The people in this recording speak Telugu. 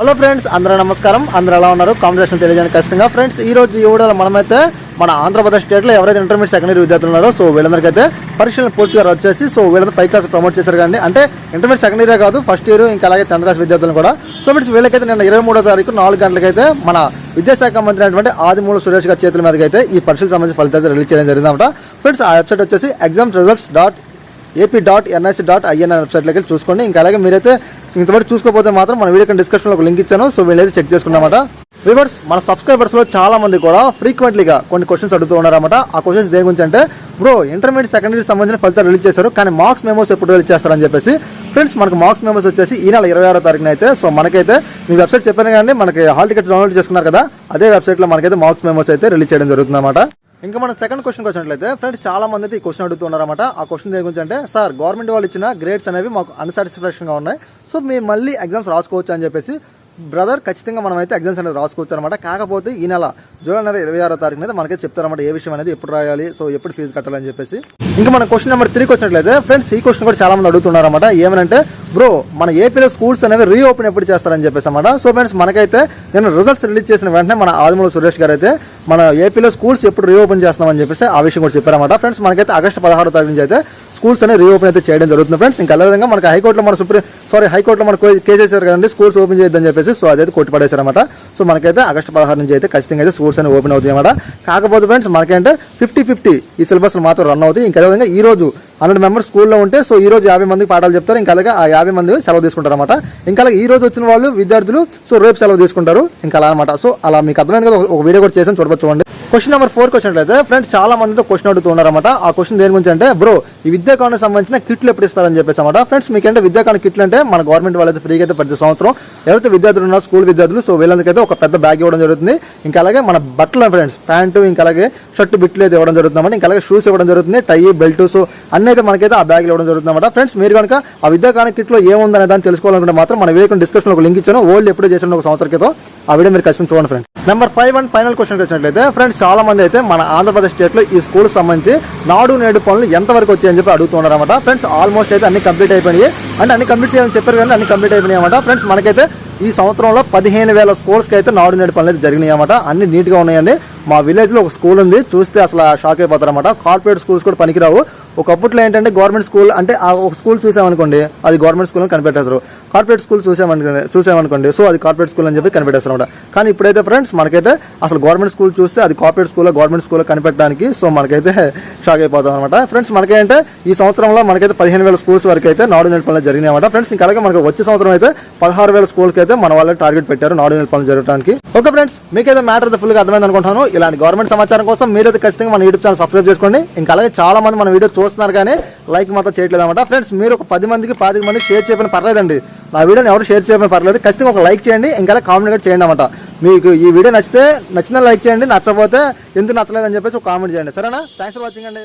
హలో ఫ్రెండ్స్, అందరూ నమస్కారం. అందరూ ఎలా ఉన్నారు? కాంపిటీషన్ తెలియజేయడానికి ఖచ్చితంగా ఫ్రెండ్స్ ఈ రోజు ఈ వీడియోలో మనమైతే మన ఆంధ్రప్రదేశ్ స్టేట్ లో ఎవరైతే ఇంటర్మీడియట్ సెకండరీ విద్యార్థులు ఉన్నారో సో వీళ్ళందరికైతే పరీక్షలు పూర్తిగా వచ్చేసి సో వీళ్ళంతా పై క్లాస్ ప్రమోట్ చేశారు. కానీ అంటే ఇంటర్మీడియట్ సెకండరీ కాదు, ఫస్ట్ ఇయర్ ఇంకా అలాగే 10th క్లాస్ విద్యార్థులు కూడా. సో ఫ్రెండ్స్ వీళ్ళకైతే నిన్న 23వ తారీఖు 4 గంటలకైతే మన విద్యాశాఖ మంత్రి అయినటువంటి ఆదిమూలపు సురేష్ గారి చేతుల మీదకి అయితే ఈ పరీక్షలకు సంబంధించి ఫలితాలు రిలీజ్ చేయడం జరిగిందన్నమాట. ఫ్రెండ్స్ ఆ వెబ్సైట్ వచ్చేసి examsresults.ap.nic.in వెబ్సైట్లోకి వెళ్ళి చూసుకోండి. ఇంకా అలాగే మీరైతే ఇంతవరకు చూసుకోకపోతే మాత్రం మన వీడియో డిస్క్రిప్షన్ లో ఒక లింక్ ఇచ్చాను, సో వీళ్ళైతే చెక్ చేసుకున్నామట. వ్యూవర్స్, మన సబ్స్క్రైబర్స్ లో చాలా మంది కూడా ఫ్రీక్వెంట్లీగా కొన్ని క్వశ్చన్స్ అడుగుతూ ఉన్నారన్నమాట. ఆ క్వశ్చన్స్ దేని గురించి అంటే, బ్రో ఇంటర్మీడియట్ సెకండరీ సంబంధించిన ఫలితాలు రిలీజ్ చేశారు కానీ మార్క్స్ మెమోస్ ఎప్పుడు రిలీజ్ చేస్తారని చెప్పేసి. ఫ్రెండ్స్ మనకు మార్క్స్ మెమోస్ వచ్చేసి ఈ నెల 26వ తారీఖున అయితే సో మనకైతే మీ వెబ్సైట్ చెప్పాను కానీ మనకి హాల్ టికెట్స్ డౌన్లోడ్ చేసుకున్నారు కదా, అదే వెబ్సైట్ లో మనకైతే మార్క్స్ మెమోస్ అయితే రిలీజ్ చేయడం జరుగుతుందన్నమాట. ఇంకా మన సెకండ్ క్వశ్చన్ వచ్చినట్లయితే ఫ్రెండ్స్ చాలా మంది అయితే ఈ క్వశ్చన్ అడుగుతున్నారన్నమాట. ఆ క్వశ్చన్ దేని గురించి అంటే, సార్ గవర్నమెంట్ వాళ్ళు ఇచ్చిన గ్రేడ్స్ అనేవి మాకు అన్సాటిస్ఫాక్షన్ గా ఉన్నాయి, సో మేము మళ్ళీ ఎగ్జామ్స్ రాసుకోవచ్చు అని చెప్పేసి. బ్రదర్ ఖచ్చితంగా మనం అయితే ఎగ్జామ్స్ అనేది రాసుకోవచ్చు అనమాట. కాకపోతే ఈ నెల జూలై నెల 26వ తారీఖున అయితే మనకైతే చెప్తారన్నమాట ఏ విషయం అనేది, ఎప్పుడు రాయాలి, సో ఎప్పుడు ఫీజు కట్టాలని చెప్పేసి. ఇంకా మన క్వశ్చన్ నెంబర్ 3 వచ్చినట్లయితే ఫ్రెండ్స్ ఈ క్వశ్చన్ కూడా చాలా మంది అడుగుతున్నారన్నమాట. ఏమనంటే, బ్రో మన ఏపీలో స్కూల్స్ అనేవి రీఓపెన్ ఎప్పుడు చేస్తారని చెప్పేసి అన్నమాట. సో ఫ్రెండ్స్ మనకైతే నేను రిజల్ట్స్ రిలీజ్ చేసిన వెంటనే మన ఆదిమూలపు సురేష్ గారు అయితే మన ఏపీలో స్కూల్స్ ఎప్పుడు రీఓపెన్ చేస్తామని చెప్పేసి ఆ విషయం కూడా చెప్పారన్నమాట. ఫ్రెండ్స్ మనకైతే ఆగస్టు 16వ తారీఖు నుంచి అయితే స్కూల్స్ అనేది రీఓపెన్ అయితే చేయడం జరుగుతుంది ఫ్రెండ్స్. ఇంకా అదే విధంగా మనకి హైకోర్టులో మన హైకోర్టులో మనకు కేసు వేసారు కదండి స్కూల్స్ ఓపెన్ చేయొద్దని చెప్పేసి. సో అదైతే కొట్టి పడేశారన్నమాట. సో మనకైతే ఆగస్టు 16 నుంచి అయితే ఖచ్చితంగా అయితే స్కూల్స్ అనేవి ఓపెన్ అవుతాయి అన్నమాట. కాకపోతే ఫ్రెండ్స్ మనకంటే 50-50 ఈ సిలబస్ మాత్రం రన్ అవుతాయి. ఇంకా అదేవిధంగా ఈ రోజు 100 మెంబర్స్ స్కూల్లో ఉంటే సో ఈ రోజు 50 మందికి పాఠాలు చెప్తారు. ఇంకా అలాగే ఆ 50 మంది సెలవు తీసుకుంటారు అనమాట. ఇంకా అలాగే ఈ రోజు వచ్చిన వాళ్ళు విద్యార్థులు సో రేపు సెలవు తీసుకుంటారు. ఇంకా అలా అనమాట. సో అలా మీకు అర్థమైంది కదా, ఒక వీడియో కూడా చేసాను, చూడవచ్చు. క్వశ్చన్ నెంబర్ 4 వచ్చినట్లయితే ఫ్రెండ్స్ చాలా మందితో క్వశ్చన్ అడుగుతున్నారన్నమాట. ఆ క్వశ్చన్ దేని గురించి అంటే, బ్రో ఈ విద్యాకానికి సంబంధించిన కిట్లు ఎప్పుడు ఇస్తారని చెప్పేసి అన్నమాట. ఫ్రెండ్స్ మీకంటే విద్యాకాని కిట్లు అంటే మన గవర్నమెంట్ వాళ్ళైతే ఫ్రీగా అయితే ప్రతి సంవత్సరం ఎవరైతే విద్యార్థులు ఉన్నారో స్కూల్ విద్యార్థులు సో వీళ్ళందరికైతే ఒక పెద్ద బ్యాగ్ ఇవ్వడం జరుగుతుంది. ఇంకా అలాగే మన బట్టలు ఫ్రెండ్స్ ప్యాంటు, ఇంకా అలాగే షర్ట్ బిట్లు అయితే ఇవ్వడం జరుగుతుంది. ఇంకా అలాగే షూస్ ఇవ్వడం జరుగుతుంది, టై బెల్ట్, సో అన్ని అయితే మనకైతే ఆ బ్యాగ్ ఇవ్వడం జరుగుతుంది అన్నమాట. ఫ్రెండ్స్ మీరు కనుక ఆ విద్యాకాని కిట్లో ఏముందనే దాన్ని తెలుసుకోవాలనుకుంటే మాత్రం మన వీడియో డిస్క్రిప్షన్ ఒక లింక్ ఇచ్చాను, ఓల్డ్ ఎప్పుడు చేసిన ఒక సంవత్సరం క్రితం ఆ వీడియో మీరు ఖచ్చితంగా చూడండి friends. Number 5 and final question వచ్చినట్లయితే ఫ్రెండ్స్ చాలా మంది అయితే మన ఆంధ్రప్రదేశ్ స్టేట్ లో ఈ స్కూల్ సంబంధించి నాడు నేడు పనులు ఎంతవరకు వచ్చాయని చెప్పి అడుగుతున్నారు అనమాట. ఫ్రెండ్స్ ఆల్మోస్ట్ అయితే అన్ని కంప్లీట్ అయిపోయినాయి, అంటే అన్ని కంప్లీట్ చేయాలని చెప్పారు కానీ అన్ని కంప్లీట్ అయిపోయినాయి అనమాట. ఫ్రెండ్స్ మనకైతే ఈ సంవత్సరంలో 15,000 స్కూల్స్కి అయితే నాడు నేడు పనులు అయితే జరిగినాయి అనమాట. అన్ని నీట్గా ఉన్నాయండి. మా విలేజ్ లో ఒక స్కూల్ ఉంది, చూస్తే అసలు షాక్ అయిపోతారు అనమాట. కార్పొరేట్ స్కూల్స్ కూడా పనికిరావు. ఒకప్పట్లో ఏంటంటే గవర్నమెంట్ స్కూల్ అంటే ఆ ఒక స్కూల్ చూసామనుకోండి అది గవర్నమెంట్ స్కూల్ అని కనిపెట్టేస్తారు, కార్పొరేట్ స్కూల్ చూసామనుకోండి సో అది కార్పొరేట్ స్కూల్ అని చెప్పి కనిపెట్టేస్తారు అనమాట. కానీ ఇప్పుడైతే ఫ్రెండ్స్ మనకైతే అసలు గవర్నమెంట్ స్కూల్ చూస్తే అది కార్పొరేట్ స్కూల్ గవర్నమెంట్ స్కూల్ కనిపెట్టడానికి సో మనకైతే షాక్ అయిపోతాం అనమాట. ఫ్రెండ్స్ మనకేంటే ఈ సంవత్సరంలో మనకైతే 15,000 స్కూల్స్ వరకు అయితే నాడు నేడు పనులు జరిగినాయి అనమాట. ఫ్రెండ్స్ ఇంకా అలాగే మనకు వచ్చే సంవత్సరం అయితే 16,000 స్కూల్కి అయితే మన వాళ్ళు టార్గెట్ పెట్టారు నాడు నేడు పనులు జరగడానికి. ఓకే ఫ్రెండ్స్, మీకైతే మ్యాటర్ ఫుల్ గా అర్థమైంది అనుకుంటాను. ఇలాంటి గవర్నమెంట్ సమాచారం కోసం మీరైతే ఖచ్చితంగా మన యూట్యూబ్ ఛానల్ సబ్స్క్రైబ్ చేసుకోండి. ఇంకా అలాగే చాలా మంది మన వీడియో చూస్తున్నారు కానీ లైక్ మాత్రం చేయట్లేదు అనమాట. ఫ్రెండ్స్ మీరు ఒక 10 మందికి 20 మందికి షేర్ చేయకపోయినా పర్లేదండి, నా వీడియోని ఎవరు షేర్ చేయకపోయినా పర్లేదు, ఖచ్చితంగా ఒక లైక్ చేయండి. ఇంకా కామెంట్ కూడా చేయండి అనమాట. మీకు ఈ వీడియో నచ్చితే లైక్ చేయండి, నచ్చకపోతే ఎందుకు నచ్చలేదని చెప్పేసి ఒక కామెంట్ చేయండి, సరేనా? థ్యాంక్స్ ఫర్ వాచింగ్ అండి.